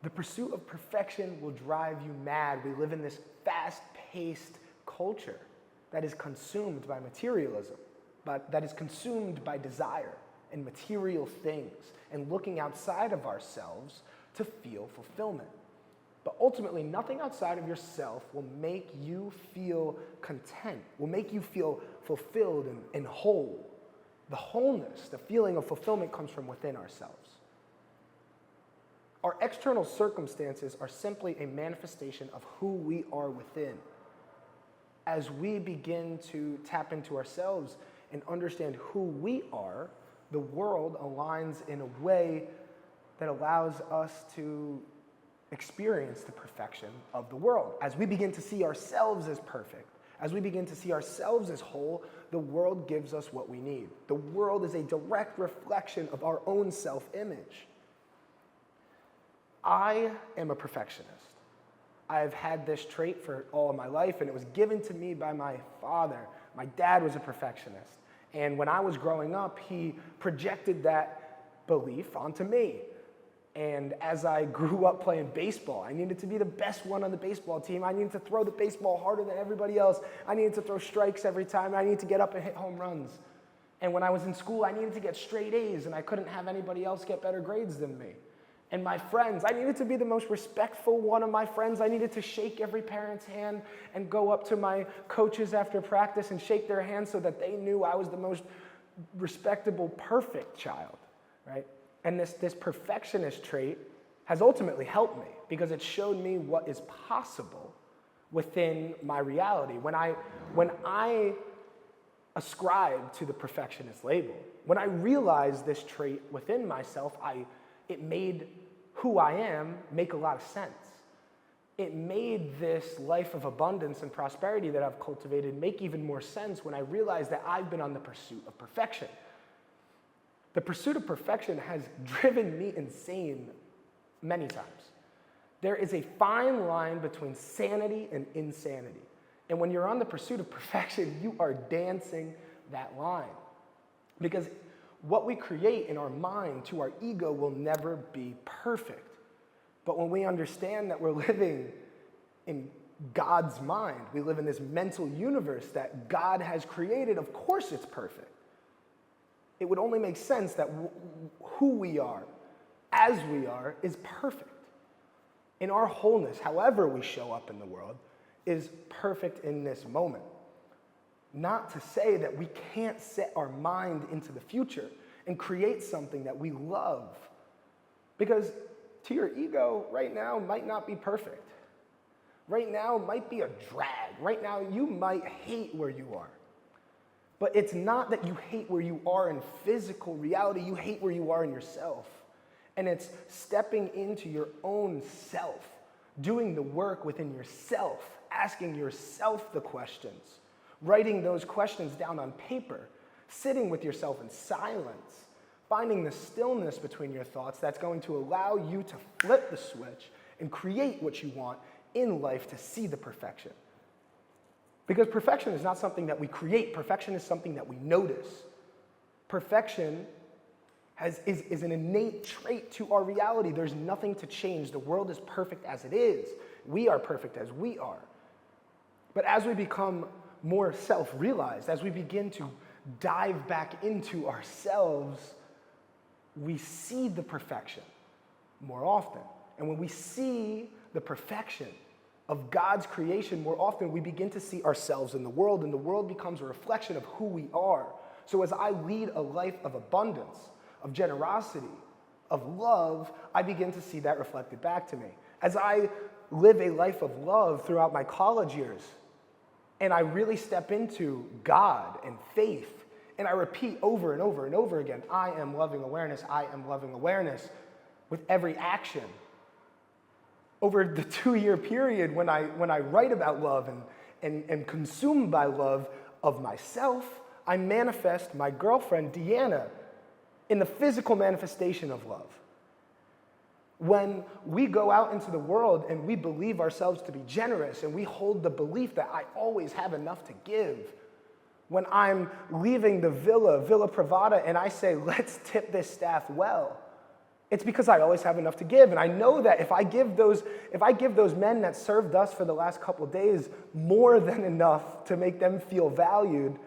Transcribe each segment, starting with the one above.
The pursuit of perfection will drive you mad. We live in this fast-paced culture that is consumed by materialism, but that is consumed by desire and material things and looking outside of ourselves to feel fulfillment. But ultimately, nothing outside of yourself will make you feel content, will make you feel fulfilled and whole. The wholeness, the feeling of fulfillment comes from within ourselves. Our external circumstances are simply a manifestation of who we are within. As we begin to tap into ourselves and understand who we are, the world aligns in a way that allows us to experience the perfection of the world. As we begin to see ourselves as perfect, as we begin to see ourselves as whole, the world gives us what we need. The world is a direct reflection of our own self-image. I am a perfectionist. I've had this trait for all of my life, and it was given to me by my father. My dad was a perfectionist. And when I was growing up, he projected that belief onto me. And as I grew up playing baseball, I needed to be the best one on the baseball team. I needed to throw the baseball harder than everybody else. I needed to throw strikes every time. I needed to get up and hit home runs. And when I was in school, I needed to get straight A's, and I couldn't have anybody else get better grades than me. And my friends, I needed to be the most respectful one of my friends. I needed to shake every parent's hand and go up to my coaches after practice and shake their hands so that they knew I was the most respectable, perfect child, right? And this perfectionist trait has ultimately helped me because it showed me what is possible within my reality. When I ascribed to the perfectionist label, when I realized this trait within myself, it made who I am make a lot of sense. It made this life of abundance and prosperity that I've cultivated make even more sense when I realized that I've been on the pursuit of perfection. The pursuit of perfection has driven me insane many times. There is a fine line between sanity and insanity. And when you're on the pursuit of perfection, you are dancing that line. Because what we create in our mind to our ego will never be perfect. But when we understand that we're living in God's mind, we live in this mental universe that God has created, of course it's perfect. It would only make sense that who we are, as we are, is perfect. In our wholeness, however we show up in the world, is perfect in this moment. Not to say that we can't set our mind into the future and create something that we love. Because to your ego, right now might not be perfect. Right now might be a drag. Right now you might hate where you are. But it's not that you hate where you are in physical reality, you hate where you are in yourself. And it's stepping into your own self, doing the work within yourself, asking yourself the questions, writing those questions down on paper, sitting with yourself in silence, finding the stillness between your thoughts that's going to allow you to flip the switch and create what you want in life to see the perfection. Because perfection is not something that we create. Perfection is something that we notice. Perfection is an innate trait to our reality. There's nothing to change. The world is perfect as it is. We are perfect as we are. But as we become more self-realized, as we begin to dive back into ourselves, we see the perfection more often. And when we see the perfection of God's creation more often, we begin to see ourselves in the world, and the world becomes a reflection of who we are. So as I lead a life of abundance, of generosity, of love, I begin to see that reflected back to me. As I live a life of love throughout my college years, and I really step into God and faith, and I repeat over and over and over again, I am loving awareness, I am loving awareness, with every action. Over the 2-year period when I write about love and consumed by love of myself, I manifest my girlfriend, Deanna, in the physical manifestation of love. When we go out into the world and we believe ourselves to be generous and we hold the belief that I always have enough to give, when I'm leaving the Villa Privata, and I say, let's tip this staff well, It's because I always have enough to give. And I know that if I give those men that served us for the last couple of days more than enough to make them feel valued,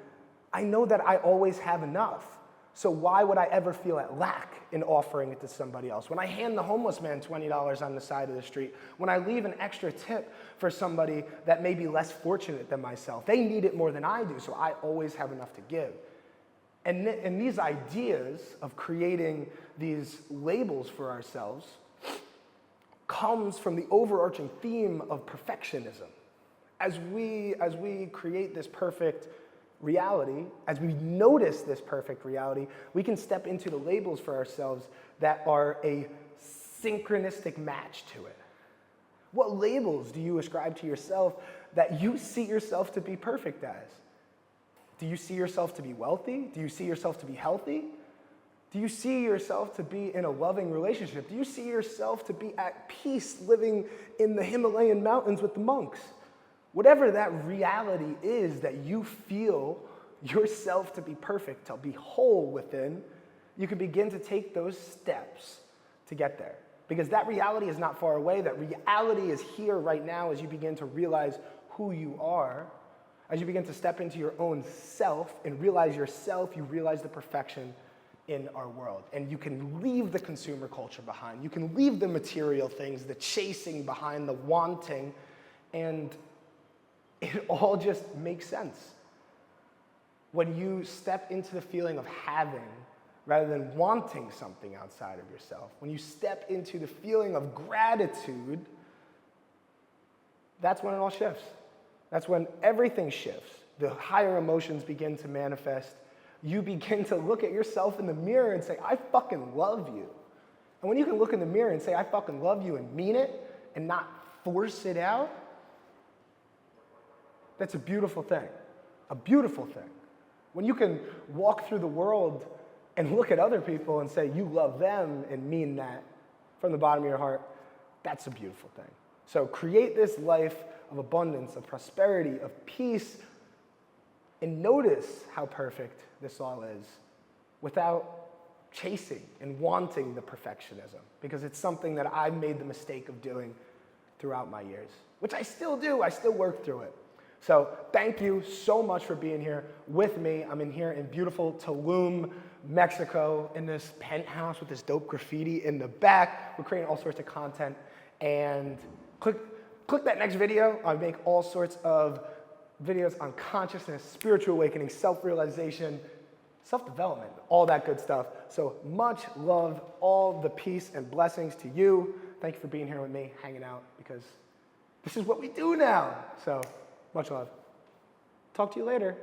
I know that I always have enough. So why would I ever feel at lack in offering it to somebody else? When I hand the homeless man $20 on the side of the street, when I leave an extra tip for somebody that may be less fortunate than myself, they need it more than I do, so I always have enough to give. And these ideas of creating these labels for ourselves comes from the overarching theme of perfectionism. As we create this perfect reality, as we notice this perfect reality, we can step into the labels for ourselves that are a synchronistic match to it. What labels do you ascribe to yourself that you see yourself to be perfect as? Do you see yourself to be wealthy? Do you see yourself to be healthy? Do you see yourself to be in a loving relationship? Do you see yourself to be at peace living in the Himalayan mountains with the monks? Whatever that reality is that you feel yourself to be perfect, to be whole within, you can begin to take those steps to get there. Because that reality is not far away. That reality is here right now as you begin to realize who you are. As you begin to step into your own self and realize yourself, you realize the perfection in our world. And you can leave the consumer culture behind. You can leave the material things, the chasing behind, the wanting, and it all just makes sense. When you step into the feeling of having rather than wanting something outside of yourself, when you step into the feeling of gratitude, that's when it all shifts. That's when everything shifts. The higher emotions begin to manifest. You begin to look at yourself in the mirror and say, I fucking love you. And when you can look in the mirror and say, I fucking love you and mean it and not force it out, that's a beautiful thing. A beautiful thing. When you can walk through the world and look at other people and say you love them and mean that from the bottom of your heart, that's a beautiful thing. So create this life of abundance, of prosperity, of peace, and notice how perfect this all is without chasing and wanting the perfectionism, because it's something that I've made the mistake of doing throughout my years, which I still do. I still work through it. So thank you so much for being here with me. I'm in here in beautiful Tulum, Mexico, in this penthouse with this dope graffiti in the back. We're creating all sorts of content. And click that next video. I make all sorts of videos on consciousness, spiritual awakening, self-realization, self-development, all that good stuff. So much love, all the peace and blessings to you. Thank you for being here with me, hanging out, because this is what we do now. So much love. Talk to you later.